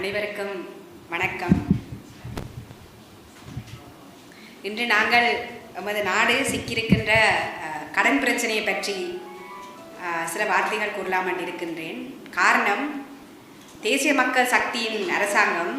அனைவருக்கும் வணக்கம். இன்று நாங்கள் நமது நாடு சிக்கியிருக்கின்ற கடன் பிரச்சனையை பற்றி சில வார்த்தைகள் கூறலாம் என்று இருக்கின்றேன். காரணம், தேசிய மக்கள் சக்தியின் அரசாங்கம்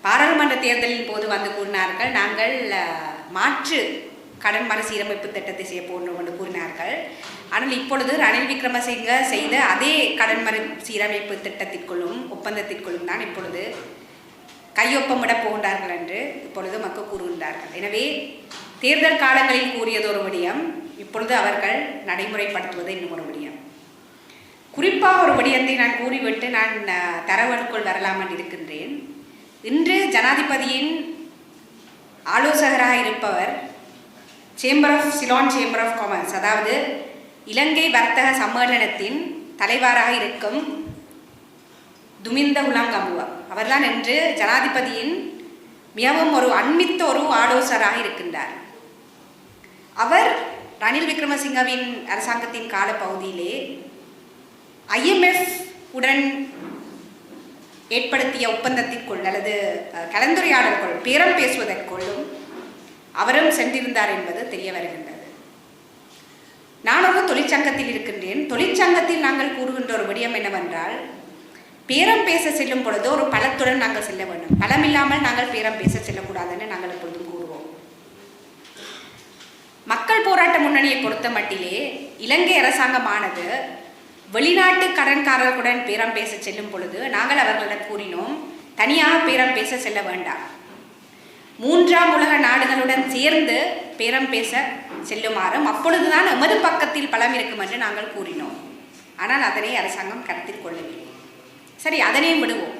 பாராளுமன்ற தேர்தலின் போது வந்து கூறினார்கள், நாங்கள் மாற்று கடன் மறுசீரமைப்பு திட்டத்தை செய்ய போன்றோம் என்று கூறினார்கள். ஆனால் இப்பொழுது ரணில் விக்ரமசிங்க செய்த அதே கடன் மறுசீரமைப்பு திட்டத்திற்குள்ளும் ஒப்பந்தத்திற்குள்ளும் தான் இப்பொழுது கையொப்பமிடப் போகின்றார்கள் என்று இப்பொழுது மக்கள் கூறுகின்றார்கள். எனவே தேர்தல் காலங்களில் கூறியது ஒரு விடயம், இப்பொழுது அவர்கள் நடைமுறைப்படுத்துவது இன்னும் ஒரு விடயம். குறிப்பாக ஒரு விடயத்தை நான் கூறிவிட்டு நான் தரவனுக்குள் வரலாம் என்று இருக்கின்றேன். இன்று ஜனாதிபதியின் ஆலோசகராக இருப்பவர் சிலோன் சேம்பர் ஆஃப் காமர்ஸ், அதாவது இலங்கை வர்த்தக சம்மேளனத்தின் தலைவராக இருக்கும் துமிந்த உலங்கமுவா அவர்தான் இன்று ஜனாதிபதியின் மிகவும் ஒரு அண்மித்த ஒரு ஆலோசகராக இருக்கின்றார். அவர் ரணில் விக்ரமசிங்கவின் அரசாங்கத்தின் காலப்பகுதியிலே IMF உடன் ஏற்படுத்திய ஒப்பந்தத்திற்குள் அல்லது கலந்துரையாடல்கள் பேரம் பேசுவதற்குள்ளும் அவரும் சென்றிருந்தார் என்பது தெரிய வருகின்றது. நான் ஒரு தொழிற்சங்கத்தில் இருக்கின்றேன். தொழிற்சங்கத்தில் நாங்கள் கூறுகின்ற ஒரு விடயம் என்னவென்றால், பேரம் பேச செல்லும் பொழுது ஒரு பலத்துடன் நாங்கள் செல்ல வேண்டும். பலம் இல்லாமல் நாங்கள் பேரம் பேச செல்லக்கூடாதுன்னு நாங்கள் எப்பொழுதும் கூறுவோம். மக்கள் போராட்ட முன்னணியை பொறுத்த மட்டிலே இலங்கை அரசாங்கமானது வெளிநாட்டு கடன்காரர்களுடன் பேரம் பேச செல்லும் பொழுது நாங்கள் அவர்களிடம் கூறினோம், தனியாக பேரம் பேச செல்ல வேண்டாம், மூன்றாம் உலக நாடுகளுடன் சேர்ந்து பேரம் பேச செல்லுமாறும், அப்பொழுதுதான் எமது பக்கத்தில் பலம் இருக்கும் என்று நாங்கள் கூறினோம். ஆனால் அதனை அரசாங்கம் கருத்தில் கொள்ளவில்லை. சரி, அதனையும் விடுவோம்.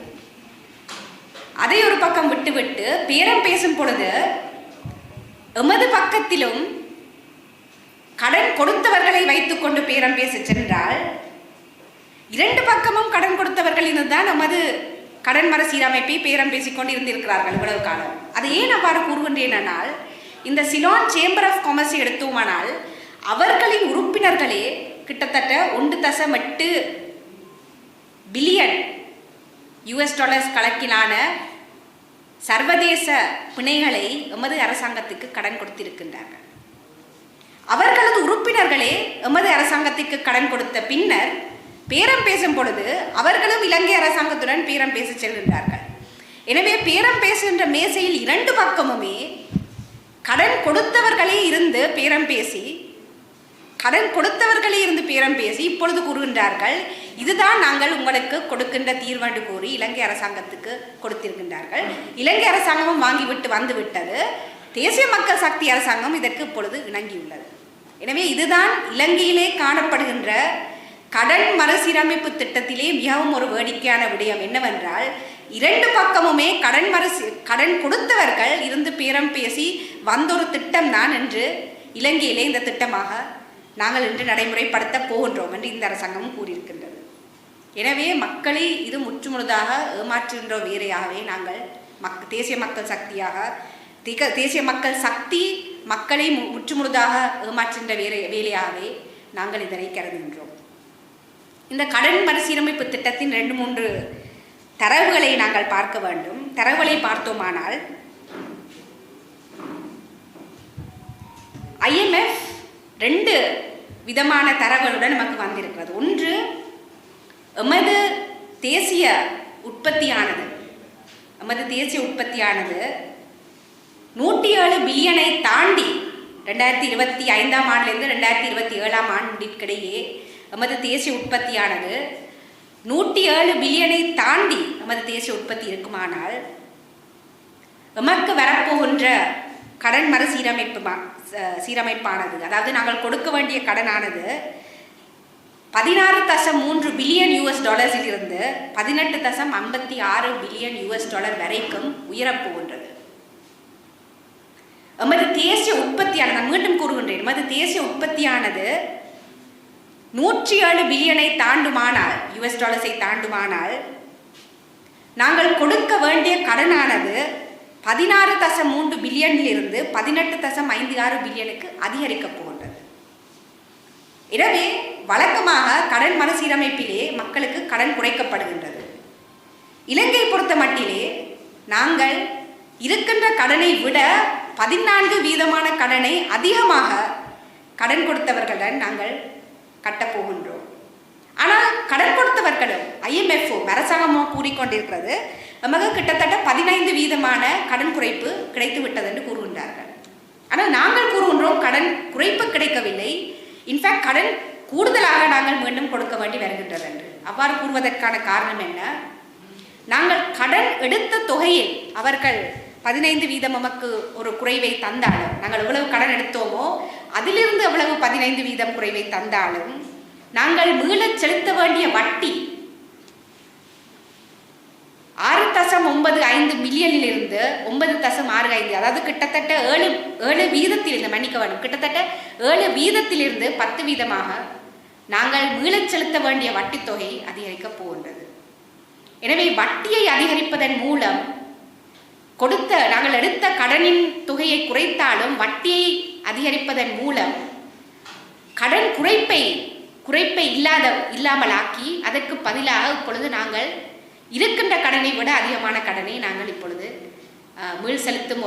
அதை ஒரு பக்கம் விட்டுவிட்டு பேரம் பேசும் பொழுது எமது பக்கத்திலும் கடன் கொடுத்தவர்களை வைத்துக்கொண்டு பேரம் பேச சென்றால், இரண்டு பக்கமும் கடன் கொடுத்தவர்கள் இருந்துதான் நமது கடன் மறுசீரமைப்பை பேரம் பேசிக்கொண்டு இருந்திருக்கிறார்கள் இவ்வளவு காலம். அது ஏன் அவ்வாறு கூறுகின்றேனால், இந்த சிலோன் சேம்பர் ஆஃப் காமர்ஸை எடுத்தோமானால் அவர்களின் உறுப்பினர்களே கிட்டத்தட்ட 1.8 பில்லியன் US$ கணக்கிலான சர்வதேச பிணைகளை எமது அரசாங்கத்துக்கு கடன் கொடுத்திருக்கின்றார்கள். அவர்களது உறுப்பினர்களே எமது அரசாங்கத்திற்கு கடன் கொடுத்த பின்னர் பேரம் பேசும் பொழுது அவர்களும் இலங்கை அரசாங்கத்துடன் பேரம் பேச செல்கின்றார்கள். எனவே பேரம் பேசுகின்ற மேசையில் இரண்டு பக்கமுமே கடன் கொடுத்தவர்களே இருந்து பேரம் பேசி இப்பொழுது கூறுகின்றார்கள், இதுதான் நாங்கள் உங்களுக்கு கொடுக்கின்ற தீர்வென்று கூறி இலங்கை அரசாங்கத்துக்கு கொடுத்திருக்கின்றார்கள். இலங்கை அரசாங்கமும் வாங்கிவிட்டு வந்து விட்டது. தேசிய மக்கள் சக்தி அரசாங்கம் இதற்கு இப்பொழுது இணங்கியுள்ளது. எனவே இதுதான் இலங்கையிலே காணப்படுகின்ற கடன் மறுசீரமைப்பு திட்டத்திலே மிகவும் ஒரு வேடிக்கையான விடயம் என்னவென்றால், இரண்டு பக்கமுமே கடன் கொடுத்தவர்கள் இருந்து பேரம் பேசி வந்தொரு திட்டம் தான் என்று இலங்கையிலே இந்த திட்டமாக நாங்கள் இன்று நடைமுறைப்படுத்த போகின்றோம் என்று இந்த அரசாங்கமும் கூறியிருக்கின்றது. எனவே மக்களை இது முற்றுமுழுதாக ஏமாற்றுகின்ற வேலையாகவே நாங்கள் தேசிய மக்கள் சக்தி மக்களை முற்றுமுழுதாக ஏமாற்றுகின்ற வேலையாகவே நாங்கள் இதனை கருதுகின்றோம். இந்த கடன் மறுசீரமைப்பு திட்டத்தின் 2-3 தரவுகளை நாங்கள் பார்க்க வேண்டும். தரவுகளை பார்த்தோமானால், IMF 2 விதமான தரவுகளுடன் நமக்கு வந்திருக்கிறது. ஒன்று, எமது தேசிய உற்பத்தியானது 107 பில்லியனை தாண்டி 2025ஆம் ஆண்டிலிருந்து 2027ஆம் ஆண்டிற்கிடையே நமது தேசிய உற்பத்தியானது 107 பில்லியனை தாண்டி நமது தேசிய உற்பத்தி இருக்குமானால், எமக்கு வரப்போகின்ற கடன் சீரமைப்பானது, அதாவது நாங்கள் கொடுக்க வேண்டிய கடனானது 16.3 பில்லியன் US$ இருந்து 18.56 பில்லியன் US$ வரைக்கும் உயரப்போகின்றது. எமது தேசிய உற்பத்தியானது, நான் மீண்டும் கூறுகின்றேன், எமது தேசிய உற்பத்தியானது 107 பில்லியனை தாண்டுமானால், US$ தாண்டுமானால், நாங்கள் கொடுக்க வேண்டிய கடனானது 16.3 பில்லியனிலிருந்து 18.56 பில்லியனுக்கு அதிகரிக்கப் போகின்றது. எனவே வழக்கமாக கடன் மறுசீரமைப்பிலே மக்களுக்கு கடன் குறைக்கப்படுகின்றது. இலங்கை பொறுத்த மட்டிலே நாங்கள் இருக்கின்ற கடனை விட 14% கடனை அதிகமாக கடன் கொடுத்தவர்களுடன் நாங்கள் கட்டப்போகின்றோம். ஆனால் கடன் கொடுத்தவர்களும் IMF அரசாங்கமோ கூறிக்கொண்டிருக்கிறது நமக்கு கிட்டத்தட்ட 15% கடன் குறைப்பு கிடைத்து விட்டது என்று கூறுகின்றார்கள். ஆனால் நாங்கள் கூறுகின்றோம் கடன் குறைப்பு கிடைக்கவில்லை, இன்ஃபேக்ட் கடன் கூடுதலாக நாங்கள் மீண்டும் கொடுக்க வேண்டி வருகின்றது என்று. அவ்வாறு கூறுவதற்கான காரணம் என்ன? நாங்கள் கடன் எடுத்த தொகையில் அவர்கள் 15% நமக்கு ஒரு குறைவை தந்தாலும், நாங்கள் எவ்வளவு கடன் எடுத்தோமோ அதிலிருந்து எவ்வளவு 15% குறைவை தந்தாலும் நாங்கள் மீளச் செலுத்த வேண்டிய வட்டி 6.95 மில்லியனிலிருந்து 9.65, அதாவது கிட்டத்தட்ட 7 வீதத்திலிருந்து, மன்னிக்க வேண்டும், கிட்டத்தட்ட 7 வீதத்திலிருந்து 10% நாங்கள் மீளச் செலுத்த வேண்டிய வட்டி தொகை அதிகரிக்கப் போகின்றது. எனவே வட்டியை அதிகரிப்பதன் மூலம் நாங்கள் எடுத்த கடனின் தொகையை குறைத்தாலும் வட்டியை அதிகரிப்பதன் மூலம் கடன் குறைப்பை இல்லாமலாக்கி அதற்கு பதிலாக இப்பொழுது நாங்கள் இருக்கின்ற கடனை விட அதிகமான கடனை நாங்கள் இப்பொழுது மீள் செலுத்தும்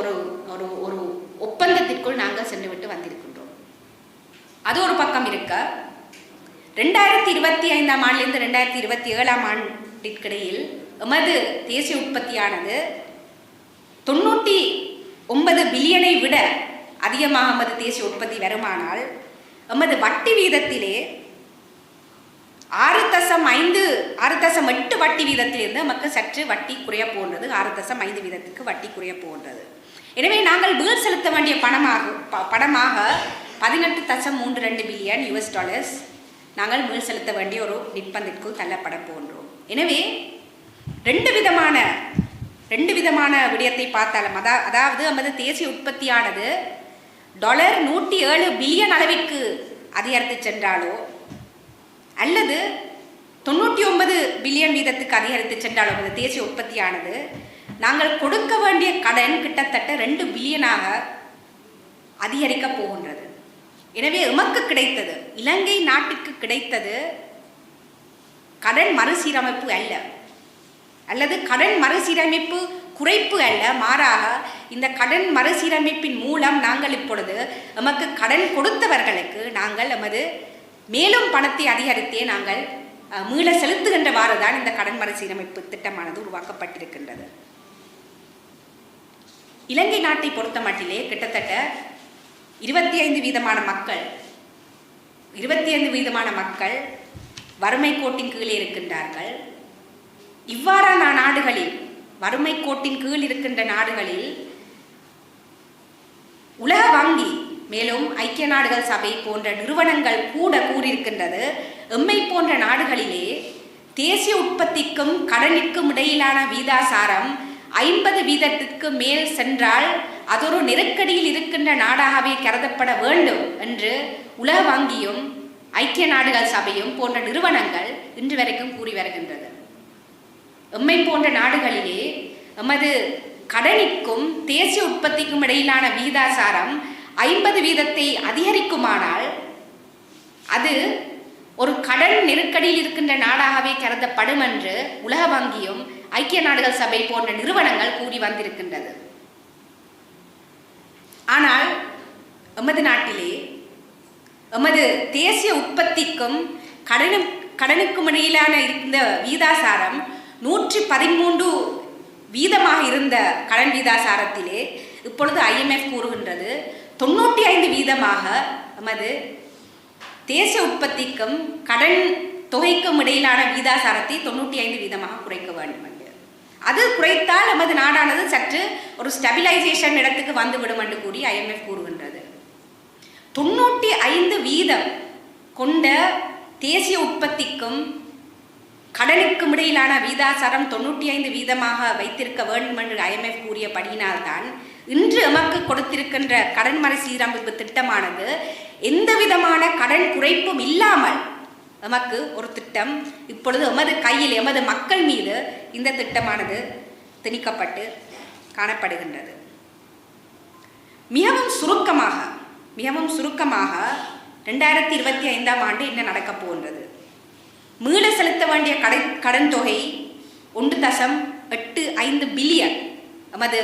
ஒரு ஒப்பந்தத்திற்குள் நாங்கள் சென்றுவிட்டு வந்திருக்கின்றோம். அது ஒரு பக்கம் இருக்க, 2025 ஆண்டிலிருந்து 2027 ஆண்டிற்கிடையில் எமது தேசிய உற்பத்தியானது 99 பில்லியனை விட அதிகமாக எமது தேசிய உற்பத்தி வருமானால் எமது வட்டி வீதத்திலே 6.8 வட்டி வீதத்திலிருந்து நமக்கு சற்று வட்டி குறைய போன்றது, 6.5 வீதத்துக்கு வட்டி குறைய போன்றது. எனவே நாங்கள் மீள் செலுத்த வேண்டிய பணமாக 18.32 பில்லியன் US நாங்கள் மீள் செலுத்த வேண்டிய ஒரு நிர்பந்தத்திற்குள் தள்ளப்பட போன்றோம். எனவே ரெண்டு விதமான விடயத்தை பார்த்தாலும், அதாவது நமது தேசிய உற்பத்தியானது $107 பில்லியன் அளவிற்கு அதிகரித்து சென்றாலோ அல்லது 99 பில்லியன் வீதத்துக்கு அதிகரித்து சென்றாலோ நமது தேசிய உற்பத்தியானது நாங்கள் கொடுக்க வேண்டிய கடன் கிட்டத்தட்ட 2 பில்லியனாக அதிகரிக்கப் போகின்றது. எனவே எமக்கு கிடைத்தது, இலங்கை நாட்டிற்கு கிடைத்தது கடன் மறுசீரமைப்பு அல்லது கடன் மறுசீரமைப்பு குறைப்பு அல்ல, மாறாக இந்த கடன் மறுசீரமைப்பின் மூலம் நாங்கள் இப்பொழுது நமக்கு கடன் கொடுத்தவர்களுக்கு நாங்கள் நமது மேலும் பணத்தை அதிகரித்தே நாங்கள் மீள செலுத்துகின்றவாறு தான் இந்த கடன் மறுசீரமைப்பு திட்டமானது உருவாக்கப்பட்டிருக்கின்றது. இலங்கை நாட்டை பொறுத்த மட்டிலே கிட்டத்தட்ட 25% மக்கள் வறுமை கோட்டின் கீழே இருக்கின்றார்கள். இவ்வாறான நாடுகளில், வறுமை கோட்டின் கீழ் இருக்கின்ற நாடுகளில் உலக வங்கி மேலும் ஐக்கிய நாடுகள் சபை போன்ற நிறுவனங்கள் கூட கூறியிருக்கின்றது, எம்மை போன்ற நாடுகளிலே தேசிய உற்பத்திக்கும் கடனிற்கும் இடையிலான வீதாசாரம் 50% மேல் சென்றால் அது ஒரு நெருக்கடியில் இருக்கின்ற நாடாகவே கருதப்பட வேண்டும் என்று உலக வங்கியும் ஐக்கிய நாடுகள் சபையும் போன்ற நிறுவனங்கள் இன்று வரைக்கும் கூறி வருகின்றது. எம்மை போன்ற நாடுகளிலே எமது கடனிற்கும் தேசிய உற்பத்திக்கும் இடையிலான வீதாசாரம் 50% அதிகரிக்குமானால் அது ஒரு கடன் நெருக்கடியில் இருக்கின்ற நாடாகவே கருதப்படும் என்று உலக வங்கியும் ஐக்கிய நாடுகள் சபை போன்ற நிறுவனங்கள் கூறி வந்திருக்கின்றது. ஆனால் எமது நாட்டிலே எமது தேசிய உற்பத்திக்கும் கடனுக்கும் இடையிலான இருந்த வீதாசாரம் 113 வீதமாக இருந்த கடன் வீதாசாரத்திலே இப்பொழுது IMF கூறுகின்றது 95 வீதமாக எமது தேசிய உற்பத்திக்கும் கடன் தொகைக்கும் இடையிலான வீதாசாரத்தை 95 வீதமாக குறைக்க வேண்டும் என்று. அது குறைத்தால் நமது நாடானது சற்று ஒரு ஸ்டெபிலைசேஷன் இடத்துக்கு வந்துவிடும் என்று கூறி IMF கூறுகின்றது. 95 வீதம் கொண்ட தேசிய உற்பத்திக்கும் கடனுக்கும் இடையிலான வீதாசாரம் 95 வீதமாக வைத்திருக்க வேண்டும் என்று IMF கூறியபடியினால்தான் இன்று எமக்கு கொடுத்திருக்கின்ற கடன் மறுசீரமைப்பு திட்டமானது எந்த விதமான கடன் குறைப்பும் இல்லாமல் எமக்கு ஒரு திட்டம் இப்பொழுது எமது கையில், எமது மக்கள் மீது இந்த திட்டமானது திணிக்கப்பட்டு காணப்படுகின்றது. மிகவும் சுருக்கமாக 2025 ஆண்டு என்ன நடக்கப் போகின்றது? மீள செலுத்த வேண்டிய கடன் தொகை 1.8 5 பில்லியன் நமது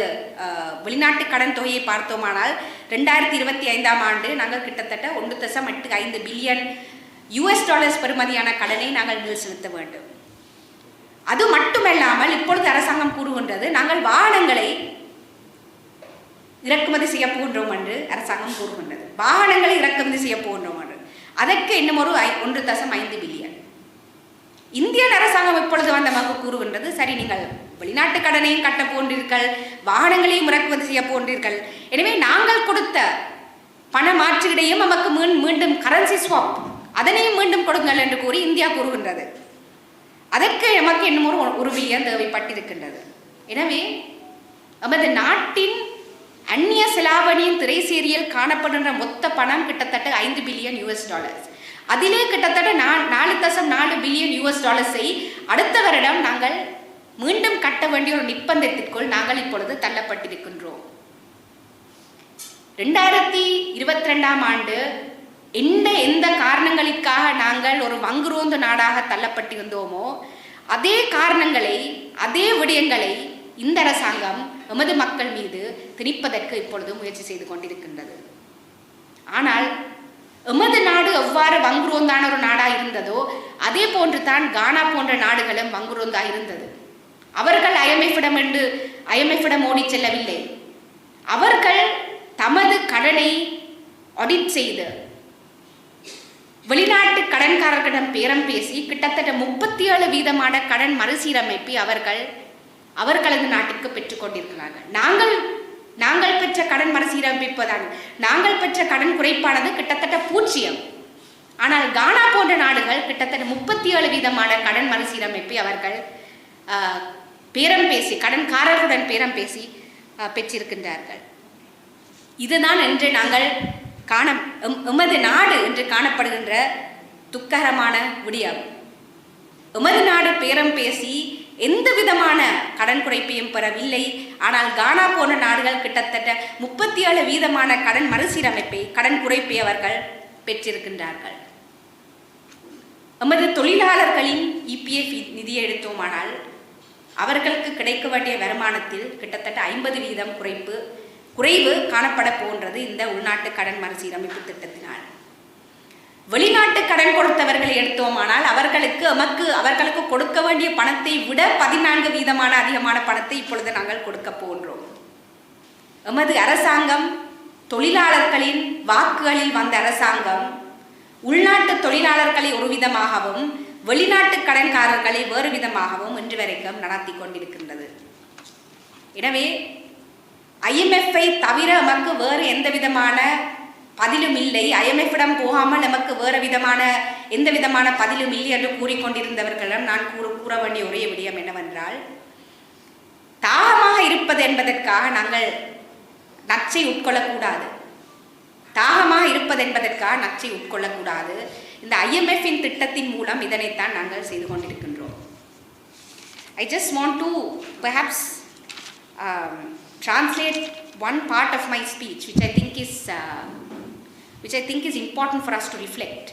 வெளிநாட்டு கடன் தொகையை பார்த்தோமானால் 2025ஆம் ஆண்டு நாங்கள் கிட்டத்தட்ட 1.85 பில்லியன் US$ பெறுமதியான கடனை நாங்கள் மேல் செலுத்த வேண்டும். அது மட்டுமல்லாமல் இப்பொழுது அரசாங்கம் கூறுகின்றது நாங்கள் வாகனங்களை இறக்குமதி செய்ய போகின்றோம் என்று அரசாங்கம் கூறுகின்றது. வாகனங்களை இறக்குமதி செய்ய போகின்றோம் என்று அதற்கு இன்னும் ஒரு 1.5 பில்லியன். இந்திய அரசாங்கம் இப்பொழுது நமக்கு கூறுகின்றது சரி நீங்கள் வெளிநாட்டு கடனையும் கட்ட போன்றீர்கள், வாகனங்களையும் இறக்குமதி செய்ய போன்றீர்கள், எனவே நாங்கள் கொடுத்த பண மாற்றீடையும் நமக்கு மீண்டும் கரன்சி ஸ்வாப் அதனையும் மீண்டும் கொடுங்கள் என்று கூறி இந்தியா கூறுகின்றது. அதற்கு நமக்கு இன்னும் ஒரு பில்லியன் தேவைப்பட்டிருக்கின்றது. எனவே நமது நாட்டின் அந்நிய செலாவணியின் திரைசேரியில் காணப்படுகின்ற மொத்த பணம் கிட்டத்தட்ட 5 பில்லியன் US$. அதிலே கிட்டத்தட்ட 4.4 பில்லியன் US$ஐ அடுத்த வருடம் நாங்கள் மீண்டும் கட்ட வேண்டிய ஒரு நிர்பந்தத்திற்குள் நாங்கள் இப்பொழுது தள்ளப்பட்டிருக்கின்றோம். 2022ஆம் ஆண்டு எந்த காரணங்களுக்காக நாங்கள் ஒரு வங்குரோந்து நாடாக தள்ளப்பட்டிருந்தோமோ அதே காரணங்களை அதே விடயங்களை இந்த அரசாங்கம் எமது மக்கள் மீது திணிப்பதற்கு இப்பொழுது முயற்சி செய்து கொண்டிருக்கின்றது. ஆனால் எமது நாடு எவ்வாறு வங்குரோந்தான ஒரு நாடாக இருந்ததோ அதே போன்று தான் கானா போன்ற நாடுகளும் வங்குரோந்தாக இருந்தது. அவர்கள் ஐஎம்எஃபிடம் ஓடி செல்லவில்லை. அவர்கள் தமது கடனை ஆடிட் செய்து வெளிநாட்டு கடன்காரர்களிடம் பேரம் பேசி கிட்டத்தட்ட 37% கடன் மறுசீரமைப்பை அவர்களது நாட்டிற்கு பெற்றுக் கொண்டிருக்கிறார்கள். நாங்கள் பெற்ற கடன் மறுசீரமைப்பதான் நாங்கள் பெற்ற கடன் குறைப்பானது கிட்டத்தட்ட 0. ஆனால் கானா போன்ற நாடுகள் கிட்டத்தட்ட 37% கடன் மறுசீரமைப்பை அவர்கள் பேரம் பேசி கடன்காரர்களுடன் பேரம் பேசி பெற்றிருக்கின்றார்கள். இதுதான் என்று நாங்கள் எமது நாடு என்று காணப்படுகின்ற துக்ககரமான விடயம். எமது நாடு பேரம் பேசி எந்த விதமான கடன் குறைப்பையும் பெறவில்லை. ஆனால் கானா போன்ற நாடுகள் கிட்டத்தட்ட 37% கடன் மறுசீரமைப்பை கடன் குறைப்பை அவர்கள் பெற்றிருக்கின்றார்கள். எமது தொழிலாளர்களின் EPF நிதியை எடுத்தோமானால் அவர்களுக்கு கிடைக்க வேண்டிய வருமானத்தில் கிட்டத்தட்ட 50% குறைவு காணப்பட போன்றது இந்த உள்நாட்டு கடன் மறுசீரமைப்பு திட்டத்தினால். வெளிநாட்டு கடன் கொடுத்தவர்களை எடுத்தோமானால் அவர்களுக்கு கொடுக்க வேண்டிய பணத்தை விட 14% அதிகமான பணத்தை இப்பொழுது நாங்கள் கொடுக்க போன்றோம். எமது அரசாங்கம் தொழிலாளர்களின் வாக்குகளில் வந்த அரசாங்கம் உள்நாட்டு தொழிலாளர்களை ஒரு விதமாகவும் வெளிநாட்டு கடன்காரர்களை வேறு விதமாகவும் இன்று வரைக்கும் நடத்தி கொண்டிருக்கின்றது. எனவே IMF-ஐ தவிர நமக்கு வேறு எந்த விதமான பதிலும் இல்லை, IMF-இடம் போகாமல் நமக்கு வேறு எந்த விதமான பதிலும் இல்லை என்று கூறிக்கொண்டிருந்தவர்களிடம் நான் கூற வேண்டிய ஒரே விடயம் என்னவென்றால், தாகமாக இருப்பது என்பதற்காக நாங்கள் நச்சை உட்கொள்ளக்கூடாது. இந்த IMF-இன் திட்டத்தின் மூலம் இதனைத்தான் நாங்கள் செய்து கொண்டிருக்கின்றோம். I just want to perhaps translate one part of my speech which I think is important for us to reflect.